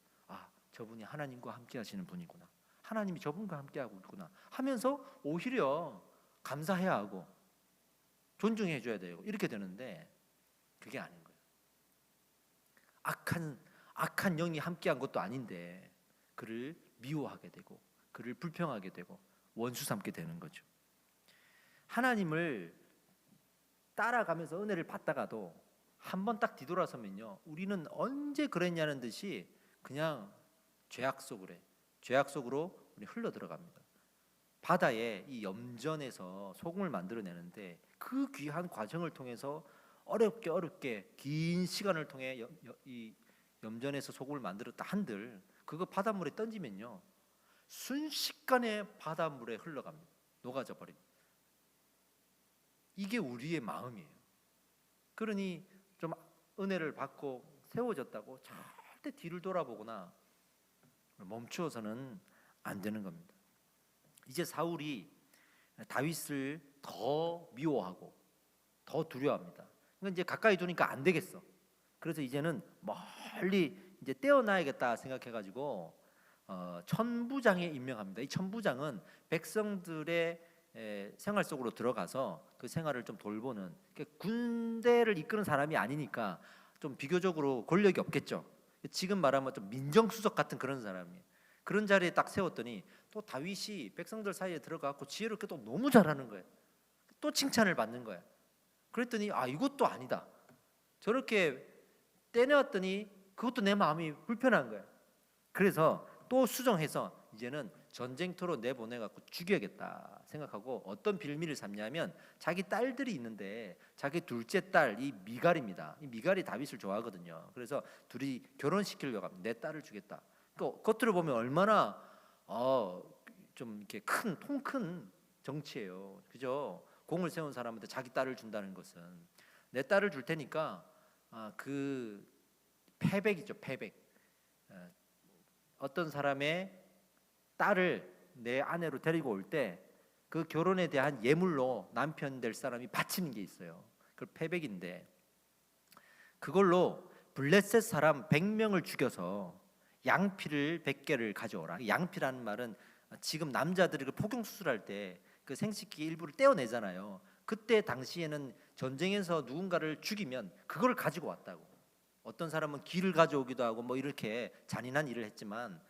저분이 하나님과 함께 하시는 분이구나. 하나님이 저분과 함께 하고 있구나 하면서 오히려 감사해야 하고 존중해 줘야 되고 이렇게 되는데 그게 아닌 거예요. 악한 영이 함께한 것도 아닌데 그를 미워하게 되고 그를 불평하게 되고 원수 삼게 되는 거죠. 하나님을 따라가면서 은혜를 받다가도 한번 딱 뒤돌아서면요 우리는 언제 그랬냐는 듯이 그냥 죄악 속으로 우리 흘러 들어갑니다. 바다에 이 염전에서 소금을 만들어내는데 그 귀한 과정을 통해서 어렵게 긴 시간을 통해 이 염전에서 소금을 만들었다 한들 그거 바닷물에 던지면요 순식간에 바닷물에 흘러갑니다. 녹아져 버립니다. 이게 우리의 마음이에요. 그러니 좀 은혜를 받고 세워졌다고 절대 뒤를 돌아보거나 멈추어서는 안 되는 겁니다. 이제 사울이 다윗을 더 미워하고 더 두려워합니다. 그러니까 이제 가까이 두니까 안 되겠어. 그래서 이제는 멀리 이제 떼어놔야겠다 생각해가지고 천부장에 임명합니다. 이 천부장은 백성들의 생활 속으로 들어가서 그 생활을 좀 돌보는, 군대를 이끄는 사람이 아니니까 좀 비교적으로 권력이 없겠죠. 지금 말하면 좀 민정수석 같은 그런 사람이에요. 그런 자리에 딱 세웠더니 또 다윗이 백성들 사이에 들어가고 지혜롭게 또 너무 잘하는 거예요. 또 칭찬을 받는 거예요. 그랬더니 이것도 아니다. 저렇게 떼내왔더니 그것도 내 마음이 불편한 거예요. 그래서 또 수정해서 이제는 전쟁터로 내보내갖고 죽여야겠다 생각하고 어떤 빌미를 삼냐면 자기 딸들이 있는데 자기 둘째 딸 이 미갈입니다. 이 미갈이 다윗을 좋아하거든요. 그래서 둘이 결혼시키려고 합니다. 내 딸을 주겠다. 또 겉으로 보면 얼마나 좀 이렇게 통 큰 정치예요. 그죠? 공을 세운 사람한테 자기 딸을 준다는 것은 내 딸을 줄 테니까 그 패백이죠. 패백. 어떤 사람의 딸을 내 아내로 데리고 올 때 그 결혼에 대한 예물로 남편 될 사람이 바치는 게 있어요. 그 패백인데 그걸로 블레셋 사람 100명을 죽여서 양피를 100개를 가져오라. 양피라는 말은 지금 남자들이 그 포경 수술할 때 그 생식기 일부를 떼어내잖아요. 그때 당시에는 전쟁에서 누군가를 죽이면 그걸 가지고 왔다고. 어떤 사람은 기를 가져오기도 하고 뭐 이렇게 잔인한 일을 했지만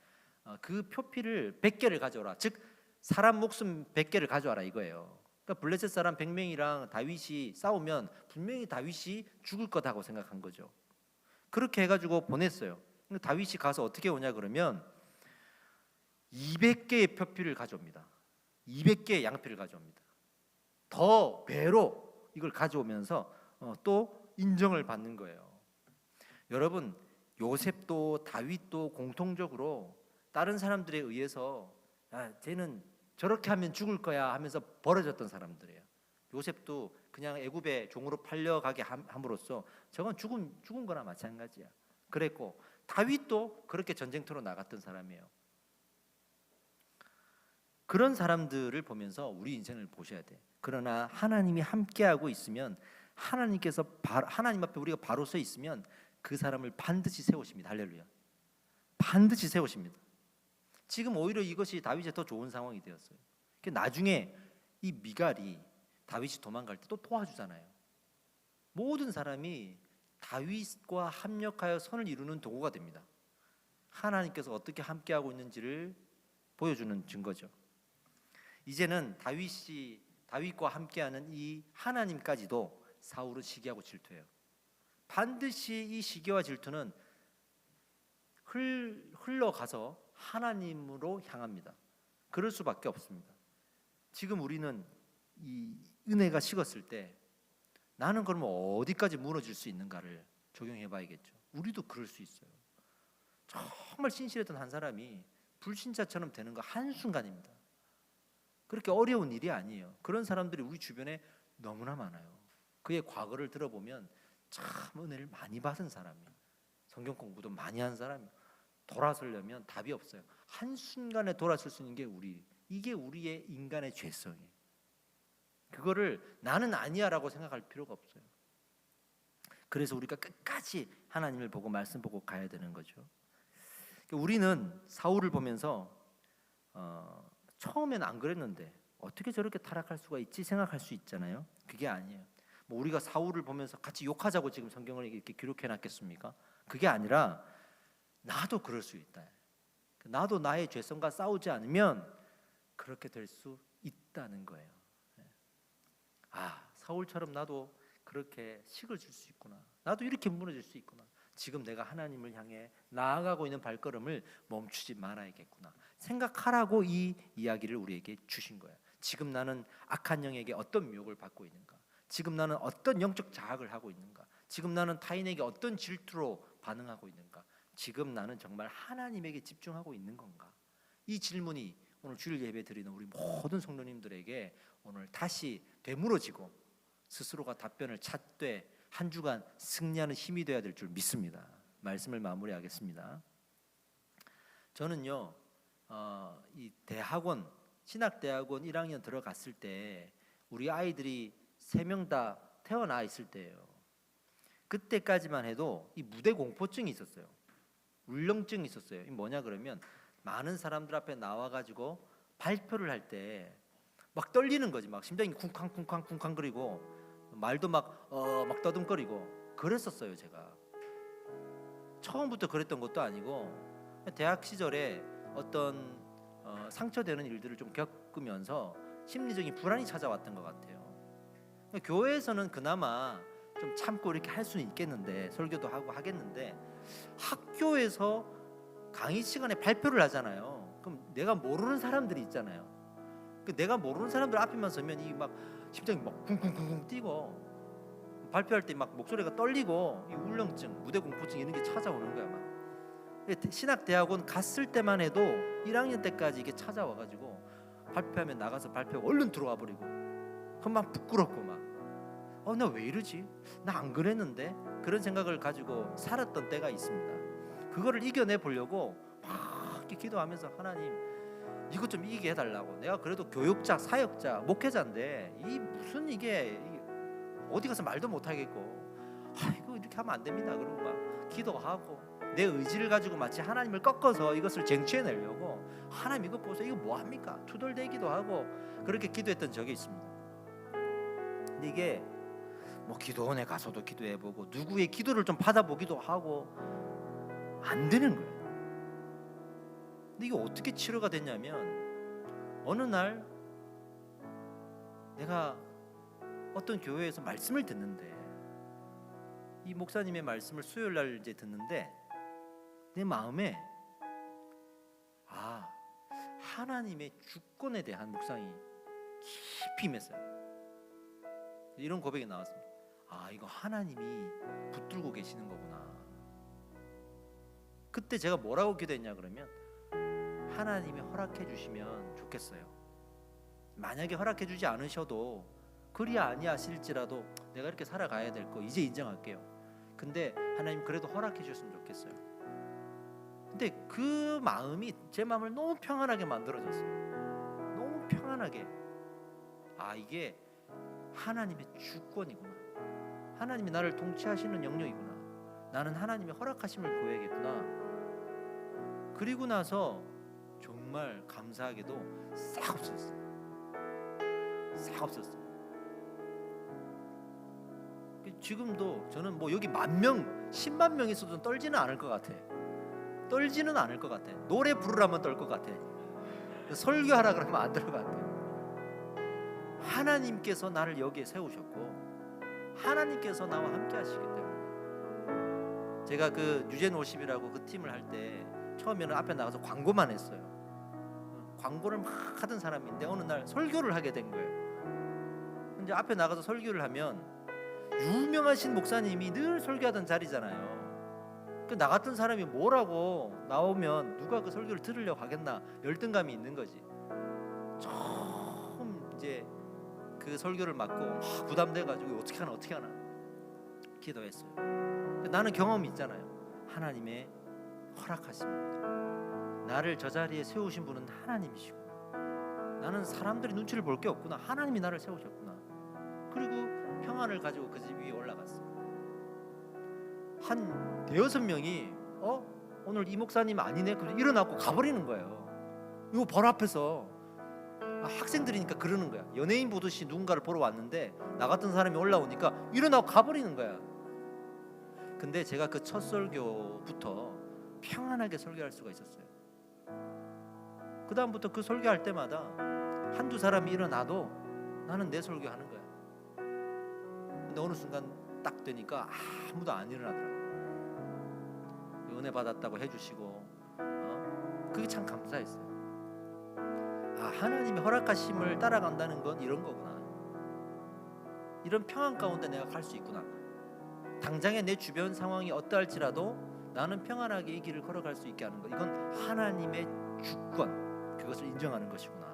그 표피를 100개를 가져오라. 즉 사람 목숨 100개를 가져와라 이거예요. 그러니까 블레셋 사람 100명이랑 다윗이 싸우면 분명히 다윗이 죽을 거다고 생각한 거죠. 그렇게 해가지고 보냈어요. 다윗이 가서 어떻게 오냐 그러면 200개의 표피를 가져옵니다. 200개의 양피를 가져옵니다. 더 배로 이걸 가져오면서 또 인정을 받는 거예요. 여러분, 요셉도 다윗도 공통적으로 다른 사람들에 의해서 쟤는 저렇게 하면 죽을 거야 하면서 벌어졌던 사람들이에요. 요셉도 그냥 애굽의 종으로 팔려가게 함으로써 저건 죽은 거나 마찬가지야. 그랬고 다윗도 그렇게 전쟁터로 나갔던 사람이에요. 그런 사람들을 보면서 우리 인생을 보셔야 돼. 그러나 하나님이 함께하고 있으면 하나님 앞에 우리가 바로 서 있으면 그 사람을 반드시 세우십니다. 할렐루야. 반드시 세우십니다. 지금 오히려 이것이 다윗에 더 좋은 상황이 되었어요. 나중에 이 미갈이 다윗이 도망갈 때 또 도와주잖아요. 모든 사람이 다윗과 합력하여 선을 이루는 도구가 됩니다. 하나님께서 어떻게 함께하고 있는지를 보여주는 증거죠. 이제는 다윗과 함께하는 이 하나님까지도 사울은 시기하고 질투해요. 반드시 이 시기와 질투는 흘러가서 하나님으로 향합니다. 그럴 수밖에 없습니다. 지금 우리는 이 은혜가 식었을 때 나는 그러면 어디까지 무너질 수 있는가를 적용해 봐야겠죠. 우리도 그럴 수 있어요. 정말 신실했던 한 사람이 불신자처럼 되는 거 한순간입니다. 그렇게 어려운 일이 아니에요. 그런 사람들이 우리 주변에 너무나 많아요. 그의 과거를 들어보면 참 은혜를 많이 받은 사람이에요. 성경 공부도 많이 한 사람이에요. 돌아서려면 답이 없어요. 한순간에 돌아설 수 있는 게 이게 우리의 인간의 죄성이에요. 그거를 나는 아니야라고 생각할 필요가 없어요. 그래서 우리가 끝까지 하나님을 보고 말씀 보고 가야 되는 거죠. 우리는 사울을 보면서 처음에는 안 그랬는데 어떻게 저렇게 타락할 수가 있지 생각할 수 있잖아요. 그게 아니에요. 뭐 우리가 사울을 보면서 같이 욕하자고 지금 성경을 이렇게 기록해 놨겠습니까? 그게 아니라 나도 그럴 수 있다. 나도 나의 죄성과 싸우지 않으면 그렇게 될 수 있다는 거예요. 사울처럼 나도 그렇게 식을 줄 수 있구나. 나도 이렇게 무너질 수 있구나. 지금 내가 하나님을 향해 나아가고 있는 발걸음을 멈추지 말아야겠구나. 생각하라고 이 이야기를 우리에게 주신 거예요. 지금 나는 악한 영에게 어떤 미혹을 받고 있는가? 지금 나는 어떤 영적 자학을 하고 있는가? 지금 나는 타인에게 어떤 질투로 반응하고 있는가? 지금 나는 정말 하나님에게 집중하고 있는 건가? 이 질문이 오늘 주일 예배 드리는 우리 모든 성도님들에게 오늘 다시 되물어지고 스스로가 답변을 찾되 한 주간 승리하는 힘이 되어야 될 줄 믿습니다. 말씀을 마무리하겠습니다. 저는요 이 대학원 신학대학원 1학년 들어갔을 때 우리 아이들이 3명 다 태어나 있을 때예요. 그때까지만 해도 이 무대 공포증이 있었어요. 울렁증이 있었어요. 이 뭐냐 그러면 많은 사람들 앞에 나와가지고 발표를 할 때 막 떨리는 거지. 막 심장이 쿵쾅쿵쾅쿵쾅 거리고 말도 막 떠듬거리고 그랬었어요. 제가 처음부터 그랬던 것도 아니고 대학 시절에 어떤 상처되는 일들을 좀 겪으면서 심리적인 불안이 찾아왔던 것 같아요. 교회에서는 그나마 좀 참고 이렇게 할 수는 있겠는데, 설교도 하고 하겠는데, 학교에서 강의 시간에 발표를 하잖아요. 그럼 내가 모르는 사람들이 있잖아요. 내가 모르는 사람들 앞에만 서면 이 막 심장이 막 쿵쿵쿵쿵 뛰고, 발표할 때 막 목소리가 떨리고, 이 울렁증, 무대 공포증 이런 게 찾아오는 거야. 막 신학대학원 갔을 때만 해도 1학년 때까지 이게 찾아와가지고 발표하면 나가서 발표하고 얼른 들어와 버리고, 그럼 막 부끄럽고 막 나 왜 이러지? 나 안 그랬는데? 그런 생각을 가지고 살았던 때가 있습니다. 그거를 이겨내 보려고 막 이렇게 기도하면서, 하나님 이것 좀 이기게 해달라고. 내가 그래도 교육자, 사역자, 목회자인데 이 무슨 이게 어디 가서 말도 못하겠고, 이거 이렇게 하면 안 됩니다. 그러고 막 기도하고 내 의지를 가지고 마치 하나님을 꺾어서 이것을 쟁취해내려고, 하나님 이것 보세요, 이거 뭐합니까? 투덜대기도 하고 그렇게 기도했던 적이 있습니다. 근데 이게 뭐 기도원에 가서도 기도해보고 누구의 기도를 좀 받아보기도 하고 안 되는 거예요. 근데 이게 어떻게 치료가 됐냐면, 어느 날 내가 어떤 교회에서 말씀을 듣는데, 이 목사님의 말씀을 수요일 날 이제 듣는데, 내 마음에 하나님의 주권에 대한 묵상이 깊이 임했어요. 이런 고백이 나왔습니다. 이거 하나님이 붙들고 계시는 거구나. 그때 제가 뭐라고 기도했냐 그러면, 하나님이 허락해 주시면 좋겠어요. 만약에 허락해 주지 않으셔도 그리 아니하실지라도 내가 이렇게 살아가야 될 거 이제 인정할게요. 근데 하나님 그래도 허락해 주셨으면 좋겠어요. 근데 그 마음이 제 마음을 너무 평안하게 만들어졌어요. 너무 평안하게. 이게 하나님의 주권이구나. 하나님이 나를 통치하시는 영역이구나. 나는 하나님의 허락하심을 구해야겠구나. 그리고 나서 정말 감사하게도 싹 없었어요. 싹 없었어요. 지금도 저는 뭐 여기 10,000명, 10만 명 있어도 떨지는 않을 것 같아. 떨지는 않을 것 같아. 노래 부르라면 떨 것 같아. 설교하라 그러면 안 될 것 같아. 하나님께서 나를 여기에 세우셨고, 하나님께서 나와 함께 하시기 때문에. 제가 그 뉴젠 워십이라고 그 팀을 할 때 처음에는 앞에 나가서 광고만 했어요. 광고를 막 하던 사람인데 어느 날 설교를 하게 된 거예요. 이제 앞에 나가서 설교를 하면 유명하신 목사님이 늘 설교하던 자리잖아요. 그 나 같은 사람이 뭐라고 나오면 누가 그 설교를 들으려고 하겠나, 열등감이 있는 거지. 처음 이제 그 설교를 맡고 부담돼가지고 어떻게 하나 기도했어요. 나는 경험이 있잖아요. 하나님의 허락하십니다. 나를 저 자리에 세우신 분은 하나님이시고, 나는 사람들이 눈치를 볼 게 없구나. 하나님이 나를 세우셨구나. 그리고 평안을 가지고 그 집 위에 올라갔어요. 한 5-6명이 오늘 이 목사님 아니네. 그래서 일어나고 가버리는 거예요. 이거 바로 앞에서. 학생들이니까 그러는 거야. 연예인 보듯이 누군가를 보러 왔는데 나 같은 사람이 올라오니까 일어나고 가버리는 거야. 근데 제가 그 첫 설교부터 평안하게 설교할 수가 있었어요. 그 다음부터 그 설교할 때마다 한두 사람이 일어나도 나는 내 설교하는 거야. 근데 어느 순간 딱 되니까 아무도 안 일어나더라고요. 은혜 받았다고 해주시고, 그게 참 감사했어요. 하나님의 허락하심을 따라간다는 건 이런 거구나. 이런 평안 가운데 내가 갈 수 있구나. 당장의 내 주변 상황이 어떠할지라도 나는 평안하게 이 길을 걸어갈 수 있게 하는 것, 이건 하나님의 주권, 그것을 인정하는 것이구나.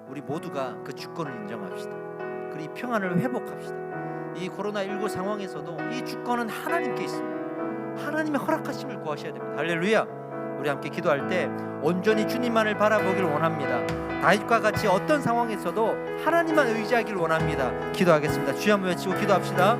우리 모두가 그 주권을 인정합시다. 그리고 이 평안을 회복합시다. 이 코로나19 상황에서도 이 주권은 하나님께 있습니다. 하나님의 허락하심을 구하셔야 됩니다. 할렐루야. 우리 함께 기도할 때 온전히 주님만을 바라보길 원합니다. 다윗과 같이 어떤 상황에서도 하나님만 의지하길 원합니다. 기도하겠습니다. 주여 한번 외치고 기도합시다.